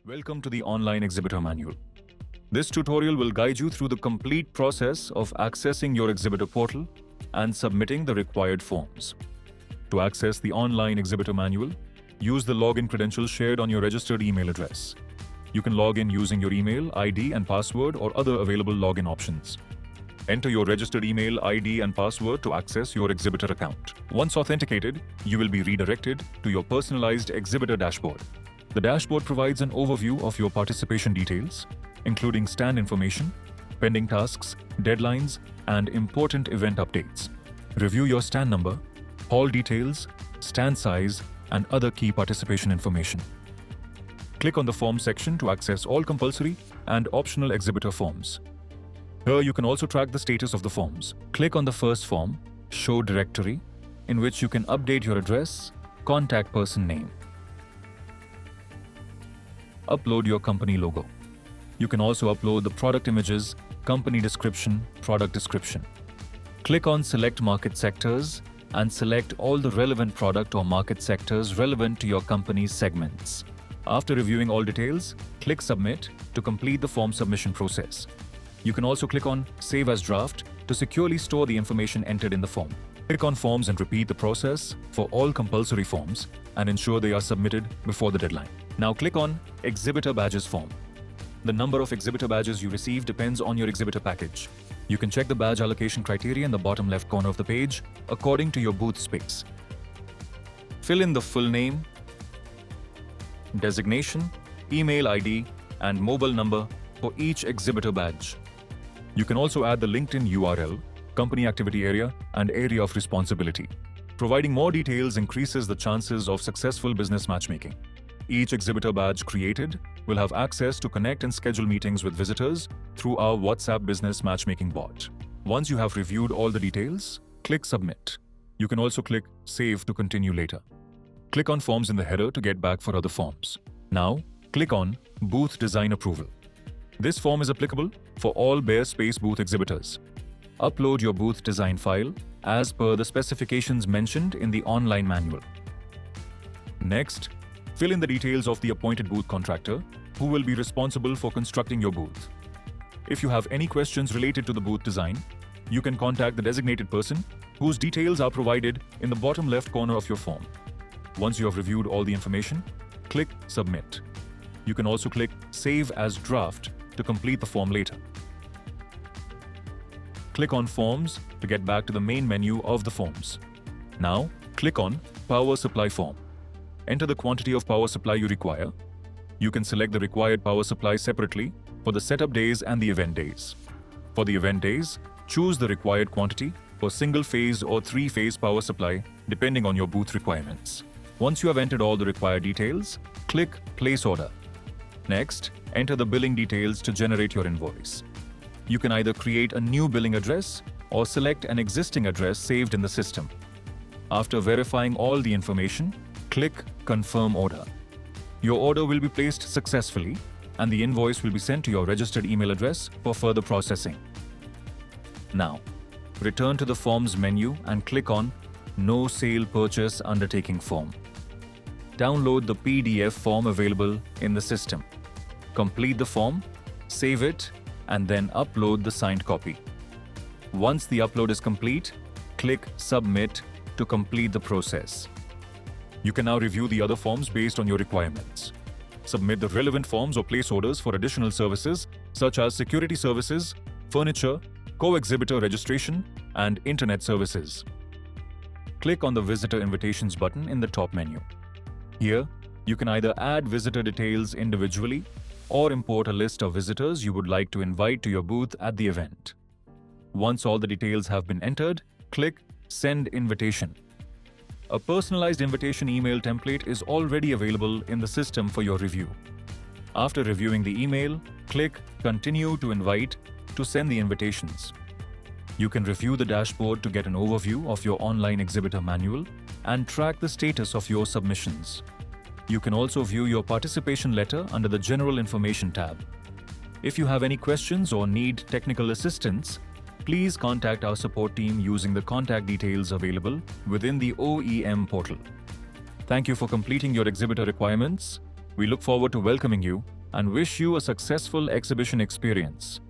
Welcome to the Online Exhibitor Manual. This tutorial will guide you through the complete process of accessing your exhibitor portal and submitting the required forms. To access the Online Exhibitor Manual, use the login credentials shared on your registered email address. You can log in using your email, ID and password or other available login options. Enter your registered email, ID and password to access your exhibitor account. Once authenticated, you will be redirected to your personalized exhibitor dashboard. The dashboard provides an overview of your participation details, including stand information, pending tasks, deadlines, and important event updates. Review your stand number, hall details, stand size, and other key participation information. Click on the Form section to access all compulsory and optional exhibitor forms. Here you can also track the status of the forms. Click on the first form, Show Directory, in which you can update your address, contact person name. Upload your company logo. You can also upload the product images, company description, product description. Click on Select Market Sectors and select all the relevant product or market sectors relevant to your company's segments. After reviewing all details, click Submit to complete the form submission process. You can also click on Save as Draft to securely store the information entered in the form. Click on Forms and repeat the process for all compulsory forms and ensure they are submitted before the deadline. Now click on Exhibitor Badges form. The number of exhibitor badges you receive depends on your exhibitor package. You can check the badge allocation criteria in the bottom left corner of the page according to your booth space. Fill in the full name, designation, email ID, and mobile number for each exhibitor badge. You can also add the LinkedIn URL, company activity area, and area of responsibility. Providing more details increases the chances of successful business matchmaking. Each exhibitor badge created will have access to connect and schedule meetings with visitors through our WhatsApp business matchmaking bot. Once you have reviewed all the details, click Submit. You can also click Save to continue later. Click on Forms in the header to get back for other forms. Now, click on Booth Design Approval. This form is applicable for all bare space booth exhibitors. Upload your booth design file as per the specifications mentioned in the online manual. Next, fill in the details of the appointed booth contractor who will be responsible for constructing your booth. If you have any questions related to the booth design, you can contact the designated person whose details are provided in the bottom left corner of your form. Once you have reviewed all the information, click Submit. You can also click Save as Draft to complete the form later. Click on Forms to get back to the main menu of the forms. Now, click on Power Supply form. Enter the quantity of power supply you require. You can select the required power supply separately for the setup days and the event days. For the event days, choose the required quantity for single-phase or three-phase power supply depending on your booth requirements. Once you have entered all the required details, click Place Order. Next, enter the billing details to generate your invoice. You can either create a new billing address or select an existing address saved in the system. After verifying all the information, click Confirm Order. Your order will be placed successfully and the invoice will be sent to your registered email address for further processing. Now, return to the Forms menu and click on No Sale Purchase Undertaking form. Download the PDF form available in the system. Complete the form, save it, and then upload the signed copy. Once the upload is complete, click Submit to complete the process. You can now review the other forms based on your requirements. Submit the relevant forms or place orders for additional services such as security services, furniture, co-exhibitor registration, and internet services. Click on the Visitor Invitations button in the top menu. Here, you can either add visitor details individually or import a list of visitors you would like to invite to your booth at the event. Once all the details have been entered, click Send Invitation. A personalized invitation email template is already available in the system for your review. After reviewing the email, click Continue to Invite to send the invitations. You can review the dashboard to get an overview of your online exhibitor manual and track the status of your submissions. You can also view your participation letter under the General Information tab. If you have any questions or need technical assistance, please contact our support team using the contact details available within the OEM portal. Thank you for completing your exhibitor requirements. We look forward to welcoming you and wish you a successful exhibition experience.